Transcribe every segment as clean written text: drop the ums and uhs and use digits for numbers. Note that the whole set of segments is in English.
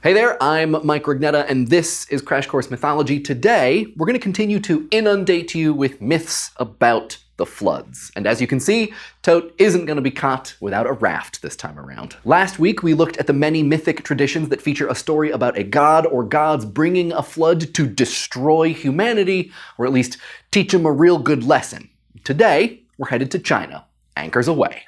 Hey there, I'm Mike Rugnetta, and this is Crash Course Mythology. Today, we're going to continue to inundate you with myths about the floods. And as you can see, Tote isn't going to be caught without a raft this time around. Last week, we looked at the many mythic traditions that feature a story about a god or gods bringing a flood to destroy humanity, or at least teach them a real good lesson. Today, we're headed to China, anchors away.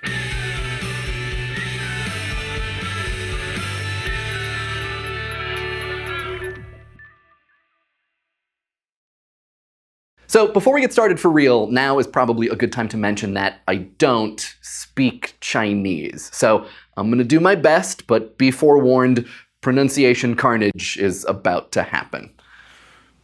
So before we get started for real, now is probably a good time to mention that I don't speak Chinese. So I'm gonna do my best, but be forewarned, pronunciation carnage is about to happen.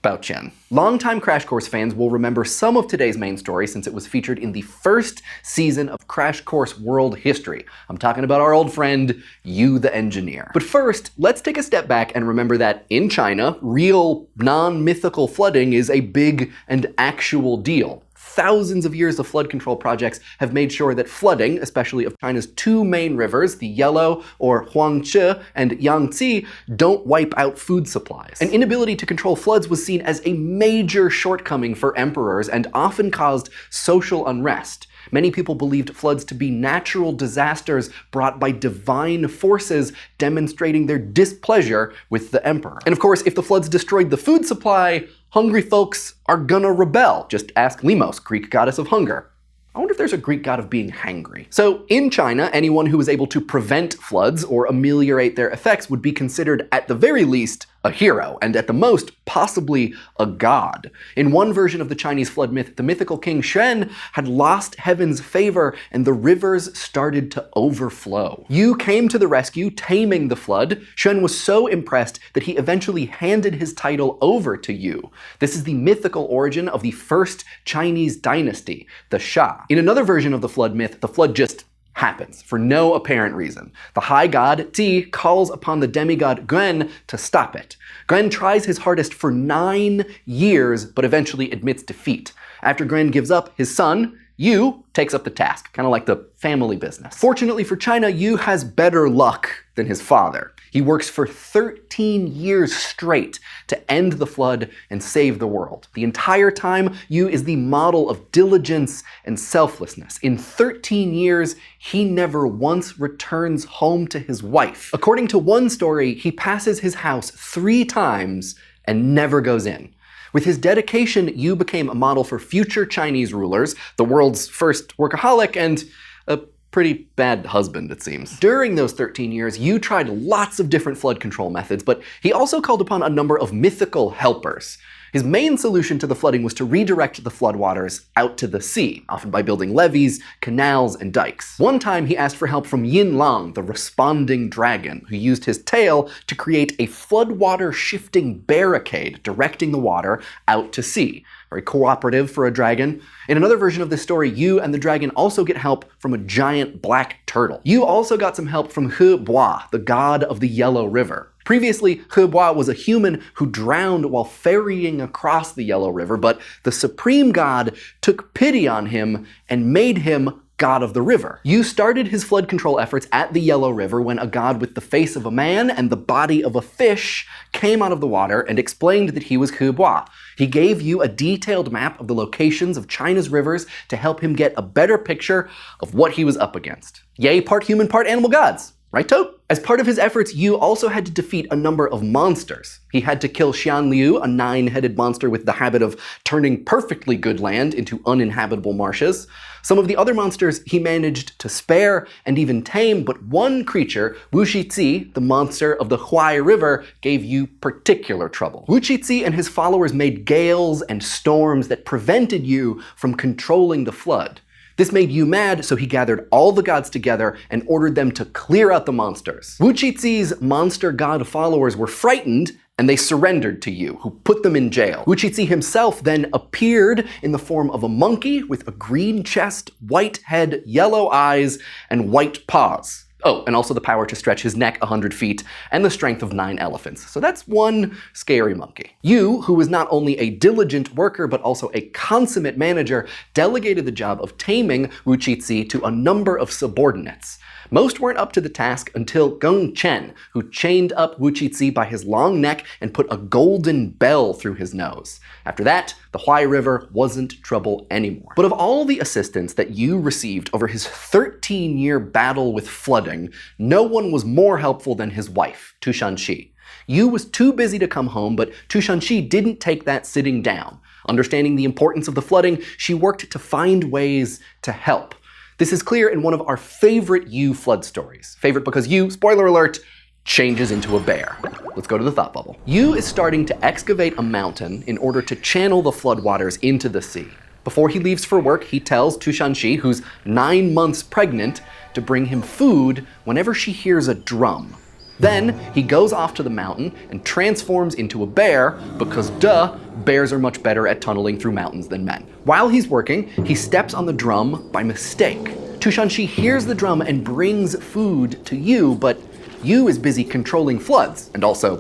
Bao Chen. Longtime Crash Course fans will remember some of today's main story since it was featured in the first season of Crash Course World History. I'm talking about our old friend, Yu the Engineer. But first, let's take a step back and remember that in China, real, non-mythical flooding is a big and actual deal. Thousands of years of flood control projects have made sure that flooding, especially of China's two main rivers, the Yellow or Huanghe and Yangtze, don't wipe out food supplies. An inability to control floods was seen as a major shortcoming for emperors and often caused social unrest. Many people believed floods to be natural disasters brought by divine forces, demonstrating their displeasure with the emperor. And of course, if the floods destroyed the food supply, hungry folks are gonna rebel. Just ask Limos, Greek goddess of hunger. I wonder if there's a Greek god of being hangry. So in China, anyone who was able to prevent floods or ameliorate their effects would be considered, at the very least, a hero, and at the most, possibly a god. In one version of the Chinese flood myth, the mythical king Xuan had lost heaven's favor and the rivers started to overflow. Yu came to the rescue, taming the flood. Xuan was so impressed that he eventually handed his title over to Yu. This is the mythical origin of the first Chinese dynasty, the Xia. In another version of the flood myth, the flood just happens for no apparent reason. The high god, Ti, calls upon the demigod Guen to stop it. Guen tries his hardest for 9 years, but eventually admits defeat. After Guen gives up, his son, Yu, takes up the task, kind of like the family business. Fortunately for China, Yu has better luck than his father. He works for 13 years straight to end the flood and save the world. The entire time, Yu is the model of diligence and selflessness. In 13 years, he never once returns home to his wife. According to one story, he passes his house 3 times and never goes in. With his dedication, Yu became a model for future Chinese rulers, the world's first workaholic, and a pretty bad husband, it seems. During those 13 years, Yu tried lots of different flood control methods, but he also called upon a number of mythical helpers. His main solution to the flooding was to redirect the floodwaters out to the sea, often by building levees, canals, and dikes. One time he asked for help from Yin Lang, the responding dragon, who used his tail to create a floodwater shifting barricade, directing the water out to sea. Very cooperative for a dragon. In another version of this story, Yu and the dragon also get help from a giant black turtle. Yu also got some help from He Bua, the god of the Yellow River. Previously, He Bua was a human who drowned while ferrying across the Yellow River, but the supreme god took pity on him and made him god of the river. Yu started his flood control efforts at the Yellow River when a god with the face of a man and the body of a fish came out of the water and explained that he was He Bua. He gave Yu a detailed map of the locations of China's rivers to help him get a better picture of what he was up against. Yay, part human, part animal gods. Right, Tote? As part of his efforts, Yu also had to defeat a number of monsters. He had to kill Xian Liu, a 9-headed monster with the habit of turning perfectly good land into uninhabitable marshes. Some of the other monsters he managed to spare and even tame, but one creature, Wu Shizhi, the monster of the Huai River, gave Yu particular trouble. Wu Shizhi and his followers made gales and storms that prevented Yu from controlling the flood. This made Yu mad, so he gathered all the gods together and ordered them to clear out the monsters. Wu Qizhi's monster god followers were frightened, and they surrendered to Yu, who put them in jail. Wu Qizhi himself then appeared in the form of a monkey with a green chest, white head, yellow eyes, and white paws. Oh, and also the power to stretch his neck 100 feet and the strength of 9 elephants. So that's one scary monkey. Yu, who was not only a diligent worker but also a consummate manager, delegated the job of taming Wu Qizhi to a number of subordinates. Most weren't up to the task until Gong Chen, who chained up Wu Qixi by his long neck and put a golden bell through his nose. After that, the Huai River wasn't trouble anymore. But of all the assistance that Yu received over his 13-year battle with flooding, no one was more helpful than his wife, Tushan-shi. Yu was too busy to come home, but Tushan-shi didn't take that sitting down. Understanding the importance of the flooding, she worked to find ways to help. This is clear in one of our favorite Yu flood stories. Favorite because Yu, spoiler alert, changes into a bear. Let's go to the thought bubble. Yu is starting to excavate a mountain in order to channel the floodwaters into the sea. Before he leaves for work, he tells Tushan-shi, who's 9 months pregnant, to bring him food whenever she hears a drum. Then he goes off to the mountain and transforms into a bear because, duh, bears are much better at tunneling through mountains than men. While he's working, he steps on the drum by mistake. Tushan-shi hears the drum and brings food to Yu, but Yu is busy controlling floods and also,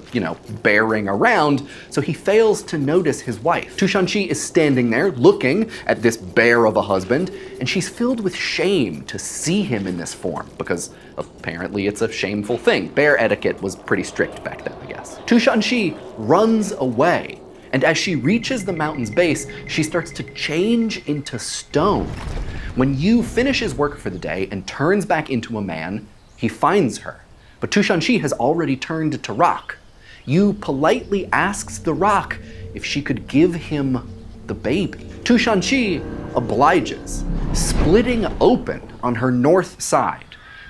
bearing around, so he fails to notice his wife. Tushan-shi is standing there looking at this bear of a husband, and she's filled with shame to see him in this form, because apparently it's a shameful thing. Bear etiquette was pretty strict back then, I guess. Tushan-shi runs away, and as she reaches the mountain's base, she starts to change into stone. When Yu finishes work for the day and turns back into a man, he finds her. But Tushan-shi has already turned to rock. Yu politely asks the rock if she could give him the baby. Tushan-shi obliges, splitting open on her north side.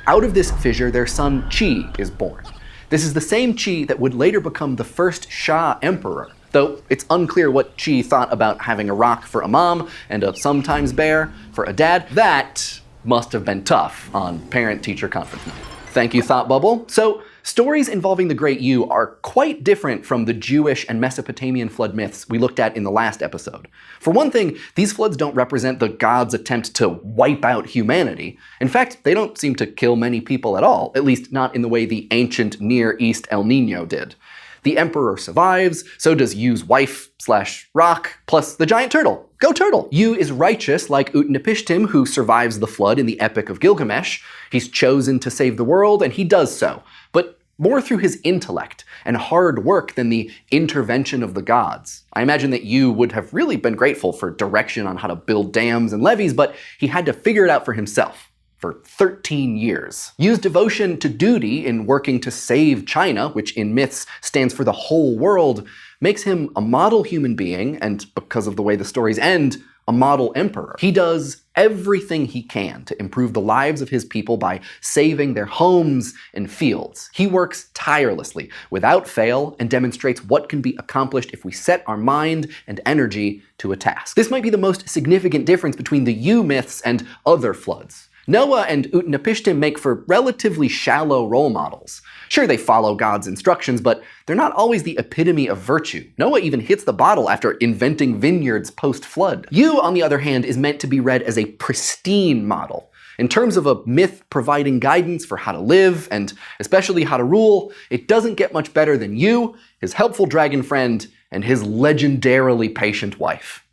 Out of this fissure, their son Qi is born. This is the same Qi that would later become the first Xia emperor, though it's unclear what Qi thought about having a rock for a mom and a sometimes bear for a dad. That must have been tough on parent-teacher conference night. Thank you, Thought Bubble. So, stories involving the Great Yu are quite different from the Jewish and Mesopotamian flood myths we looked at in the last episode. For one thing, these floods don't represent the gods' attempt to wipe out humanity. In fact, they don't seem to kill many people at all, at least not in the way the ancient Near East El Nino did. The emperor survives, so does Yu's wife/rock, plus the giant turtle. Go turtle! Yu is righteous like Utnapishtim, who survives the flood in the Epic of Gilgamesh. He's chosen to save the world, and he does so, but more through his intellect and hard work than the intervention of the gods. I imagine that Yu would have really been grateful for direction on how to build dams and levees, but he had to figure it out for himself. For 13 years. Yu's devotion to duty in working to save China, which in myths stands for the whole world, makes him a model human being, and because of the way the stories end, a model emperor. He does everything he can to improve the lives of his people by saving their homes and fields. He works tirelessly, without fail, and demonstrates what can be accomplished if we set our mind and energy to a task. This might be the most significant difference between the Yu myths and other floods. Noah and Utnapishtim make for relatively shallow role models. Sure, they follow God's instructions, but they're not always the epitome of virtue. Noah even hits the bottle after inventing vineyards post-flood. Yu, on the other hand, is meant to be read as a pristine model. In terms of a myth providing guidance for how to live, and especially how to rule, it doesn't get much better than Yu, his helpful dragon friend, and his legendarily patient wife.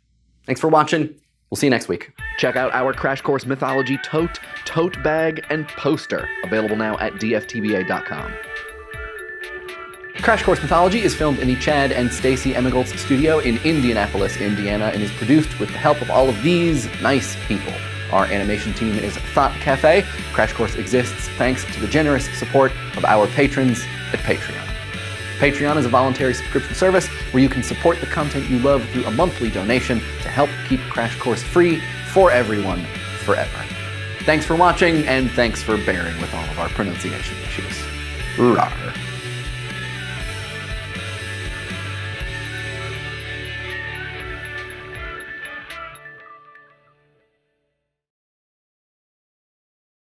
Thanks for watching. We'll see you next week. Check out our Crash Course Mythology tote bag, and poster, available now at dftba.com. Crash Course Mythology is filmed in the Chad and Stacy Emigoltz studio in Indianapolis, Indiana, and is produced with the help of all of these nice people. Our animation team is Thought Cafe. Crash Course exists thanks to the generous support of our patrons at Patreon. Patreon is a voluntary subscription service where you can support the content you love through a monthly donation to help keep Crash Course free for everyone forever. Thanks for watching, and thanks for bearing with all of our pronunciation issues. Rawr.